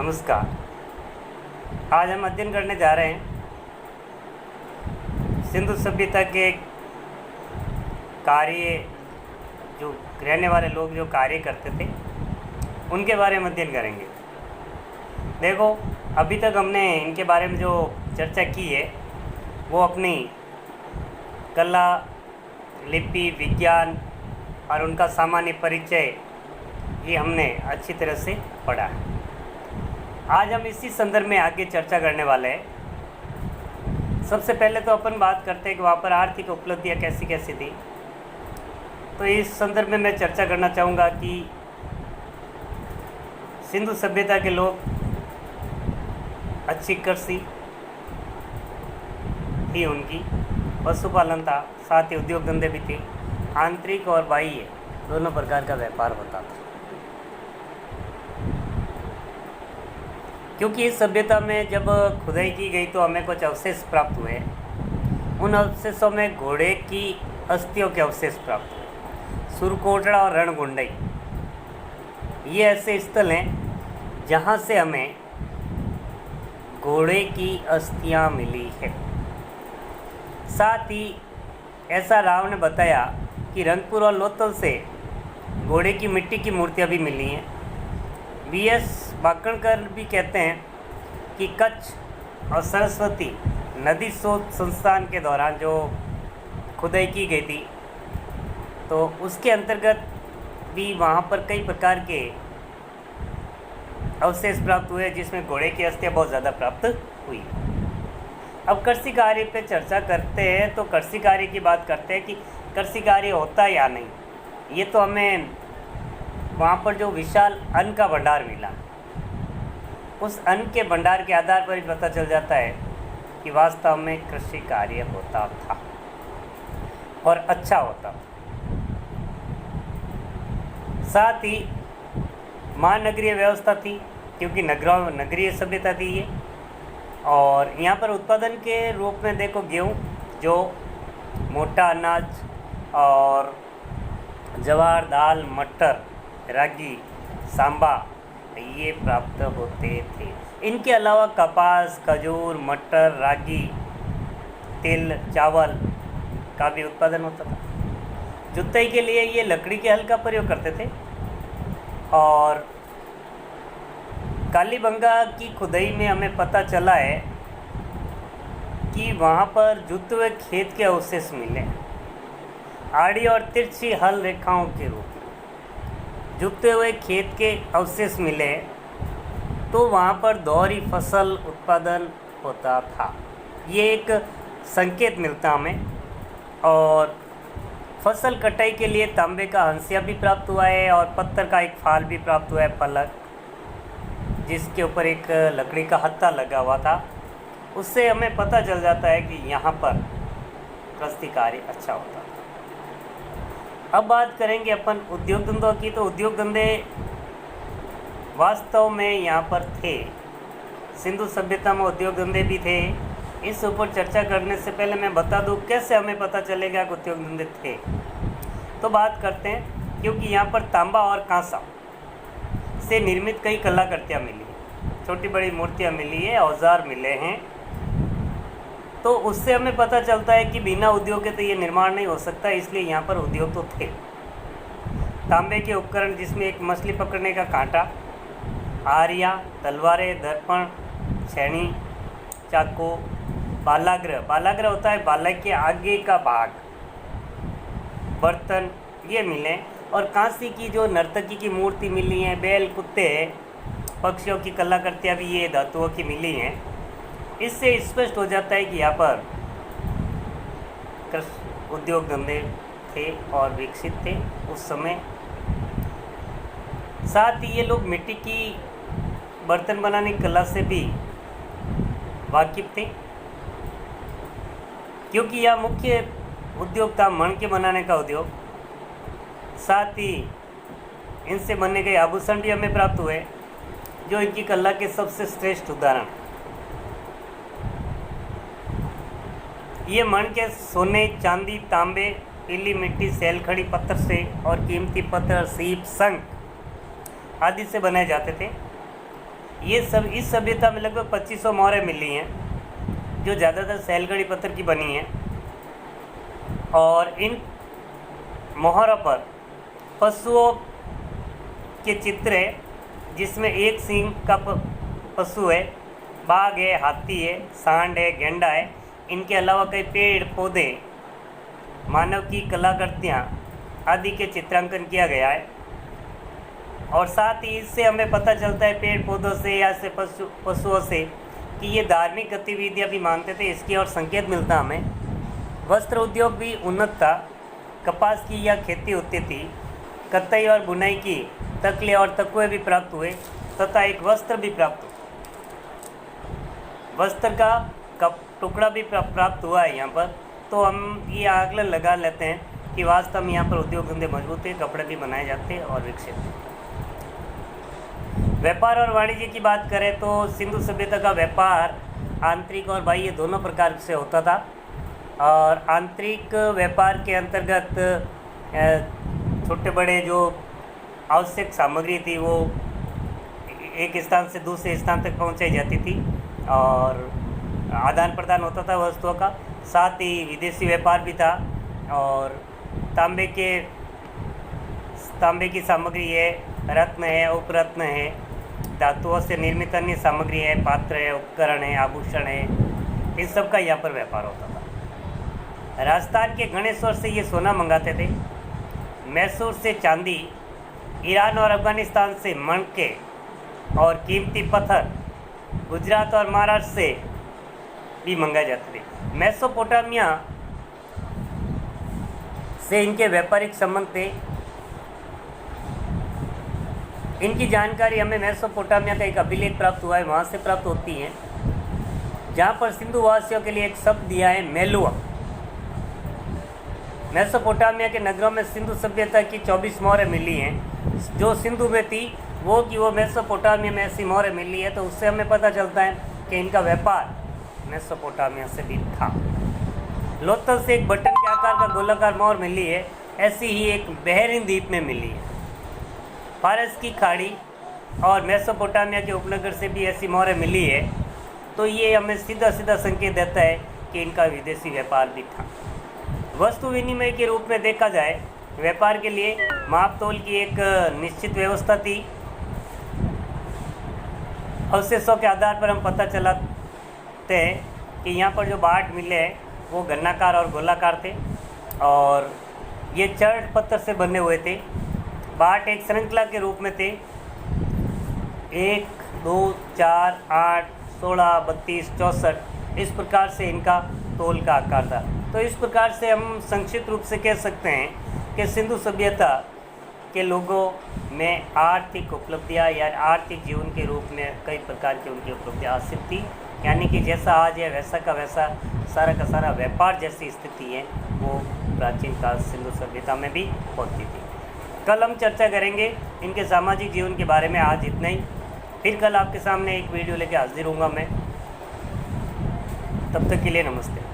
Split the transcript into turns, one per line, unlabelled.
नमस्कार। आज हम अध्ययन करने जा रहे हैं सिंधु सभ्यता के कार्य, जो रहने वाले लोग जो कार्य करते थे उनके बारे में अध्ययन करेंगे। देखो, अभी तक हमने इनके बारे में जो चर्चा की है वो अपनी कला, लिपि, विज्ञान और उनका सामान्य परिचय ये हमने अच्छी तरह से पढ़ा है। आज हम इसी संदर्भ में आगे चर्चा करने वाले हैं। सबसे पहले तो अपन बात करते हैं कि वहाँ पर आर्थिक उपलब्धियाँ कैसी कैसी थी। तो इस संदर्भ में मैं चर्चा करना चाहूँगा कि सिंधु सभ्यता के लोग अच्छी कृषि थी, उनकी पशुपालन था, साथ ही उद्योग धंधे भी थे। आंतरिक और बाह्य दोनों प्रकार का व्यापार होता था, क्योंकि इस सभ्यता में जब खुदाई की गई तो हमें कुछ अवशेष प्राप्त हुए। उन अवशेषों में घोड़े की अस्थियों के अवशेष प्राप्त हुए। सुरकोटड़ा और रणगुंडई ये ऐसे स्थल हैं जहाँ से हमें घोड़े की अस्थियाँ मिली है। साथ ही ऐसा राव ने बताया कि रंगपुर और लोथल से घोड़े की मिट्टी की मूर्तियाँ भी मिली हैं। बीएस बाकणकर भी कहते हैं कि कच्छ और सरस्वती नदी शोध संस्थान के दौरान जो खुदाई की गई थी तो उसके अंतर्गत भी वहाँ पर कई प्रकार के अवशेष प्राप्त हुए, जिसमें घोड़े की अस्थियाँ बहुत ज़्यादा प्राप्त हुई। अब कृषि कार्य पे चर्चा करते हैं तो कृषि कार्य की बात करते हैं कि कृषि कार्य होता या नहीं। ये तो हमें वहाँ पर जो विशाल अन्न का भंडार मिला, उस अन्न के भंडार के आधार पर ही पता चल जाता है कि वास्तव में कृषि कार्य होता था और अच्छा होता था। साथ ही महानगरीय व्यवस्था थी, क्योंकि नगरीय सभ्यता थी ये। और यहाँ पर उत्पादन के रूप में देखो, गेहूँ, जो मोटा अनाज, और ज्वार, दाल, मटर, रागी, सांबा ये प्राप्त होते थे। इनके अलावा कपास, खजूर, मटर, रागी, तिल, चावल का भी उत्पादन होता था। जुताई के लिए ये लकड़ी के हल का प्रयोग करते थे। और कालीबंगा की खुदाई में हमें पता चला है कि वहाँ पर जुते हुए खेत के अवशेष मिले, आड़ी और तिरछी हल रेखाओं के रूप में जुते हुए खेत के अवशेष मिले। तो वहाँ पर दोहरी फसल उत्पादन होता था, ये एक संकेत मिलता हमें। और फसल कटाई के लिए तांबे का हंसिया भी प्राप्त हुआ है, और पत्थर का एक फाल भी प्राप्त हुआ है, फलक, जिसके ऊपर एक लकड़ी का हत्था लगा हुआ था। उससे हमें पता चल जाता है कि यहाँ पर कृषि कार्य अच्छा होता था। अब बात करेंगे अपन उद्योग धंधों की। तो उद्योग धंधे वास्तव में यहाँ पर थे, सिंधु सभ्यता में उद्योग धंधे भी थे। इस ऊपर चर्चा करने से पहले मैं बता दूँ कैसे हमें पता चलेगा कि उद्योग धंधे थे। तो बात करते हैं, क्योंकि यहाँ पर तांबा और कांसा से निर्मित कई कलाकृतियाँ मिली, छोटी बड़ी मूर्तियाँ मिली है, औजार मिले हैं। तो उससे हमें पता चलता है कि बिना उद्योग के तो ये निर्माण नहीं हो सकता, इसलिए यहाँ पर उद्योग तो थे। तांबे के उपकरण, जिसमें एक मछली पकड़ने का कांटा, आरियाँ, तलवारें, दर्पण, छेनी, चाकू, बालाग्र होता है बालक के आगे का भाग, बर्तन ये मिले। और कांसी की जो नर्तकी की मूर्ति मिली है, बैल, कुत्ते, पक्षियों की कलाकृतियाँ भी ये धातुओं की मिली हैं। इससे स्पष्ट हो जाता है कि यहाँ पर उद्योग धंधे थे और विकसित थे उस समय। साथ ही ये लोग मिट्टी की बर्तन बनाने की कला से भी वाकिफ थे, क्योंकि यह मुख्य उद्योग था मणके बनाने का उद्योग। साथ ही इनसे बनने गए आभूषण भी हमें प्राप्त हुए, जो इनकी कला के सबसे श्रेष्ठ उदाहरण। ये मणके सोने, चांदी, तांबे, पीली मिट्टी, सैलखड़ी पत्थर से और कीमती पत्थर, सीप, शंख आदि से बनाए जाते थे। ये सब इस सभ्यता में लगभग 2500 मोहरें मिली हैं, जो ज़्यादातर सैलगढ़ी पत्थर की बनी हैं। और इन मोहरों पर पशुओं के चित्र है, जिसमें एक सींग का पशु है, बाघ है, हाथी है, सांड है, गेंडा है। इनके अलावा कई पेड़ पौधे, मानव की कलाकृतियाँ आदि के चित्रांकन किया गया है। और साथ ही इससे हमें पता चलता है पेड़ पौधों से या से पशुओं से कि ये धार्मिक गतिविधियाँ भी मानते थे, इसकी और संकेत मिलता हमें। वस्त्र उद्योग भी उन्नत था, कपास की या खेती होती थी, कताई और बुनाई की तकले और तकुए भी प्राप्त हुए तथा एक वस्त्र भी प्राप्त हुआ। वस्त्र का टुकड़ा भी प्राप्त हुआ है यहाँ पर। तो हम ये आकलन लगा लेते हैं कि वास्तव में यहाँ पर उद्योग धंधे मजबूत है, कपड़े भी बनाए जाते हैं और विकसित हैं। व्यापार और वाणिज्य की बात करें तो सिंधु सभ्यता का व्यापार आंतरिक और बाह्य दोनों प्रकार से होता था। और आंतरिक व्यापार के अंतर्गत छोटे बड़े जो आवश्यक सामग्री थी वो एक स्थान से दूसरे स्थान तक पहुंचाई जाती थी और आदान प्रदान होता था वस्तुओं का। साथ ही विदेशी व्यापार भी था। और तांबे की सामग्री है, रत्न है, उपरत्न है, धातुओं से निर्मित अन्य सामग्री है, पात्र है, उपकरण है, आभूषण है, इन सब का यहाँ पर व्यापार होता था। राजस्थान के गणेश्वर से ये सोना मंगाते थे, मैसूर से चांदी, ईरान और अफगानिस्तान से मणके और कीमती पत्थर, गुजरात और महाराष्ट्र से भी मंगाए जाते थे। मेसोपोटामिया से इनके व्यापारिक संबंध थे। इनकी जानकारी हमें मेसोपोटामिया का एक अभिलेख प्राप्त हुआ है, वहाँ से प्राप्त होती है, जहाँ पर सिंधु वासियों के लिए एक शब्द दिया है, मेलुआ। मेसोपोटामिया के नगरों में सिंधु सभ्यता की 24 मोहरें मिली हैं। जो सिंधु में थी वो मेसोपोटामिया में ऐसी मोहरें मिली है, तो उससे हमें पता चलता है कि इनका व्यापार मेसोपोटामिया से भी था। लोथल से एक बटन के आकार का गोलाकार मोहर मिली है, ऐसी ही एक बहरीन द्वीप में मिली है। फारस की खाड़ी और मेसोपोटामिया के उपनगर से भी ऐसी मोहरें मिली है। तो ये हमें सीधा संकेत देता है कि इनका विदेशी व्यापार भी था। वस्तु विनिमय के रूप में देखा जाए, व्यापार के लिए माप तोल की एक निश्चित व्यवस्था थी। अवशेषों के आधार पर हम पता चलाते हैं कि यहाँ पर जो बाट मिले हैं वो घनाकार और गोलाकार थे और ये चर्ट पत्थर से बने हुए थे। बाट एक श्रृंखला के रूप में थे, 1, 2, 4, 8, 16, 32, 64, इस प्रकार से इनका तोल का आकार था। तो इस प्रकार से हम संक्षिप्त रूप से कह सकते हैं कि सिंधु सभ्यता के लोगों में आर्थिक उपलब्धियाँ या आर्थिक जीवन के रूप में कई प्रकार की उनकी उपलब्धियाँ हासिल थी। यानी कि जैसा आज है वैसा का वैसा सारा का सारा व्यापार जैसी स्थिति है वो प्राचीन काल सिंधु सभ्यता में भी होती थी। कल हम चर्चा करेंगे इनके सामाजिक जीवन के बारे में। आज इतना ही, फिर कल आपके सामने एक वीडियो लेके हाजिर होऊंगा मैं। तब तक के लिए नमस्ते।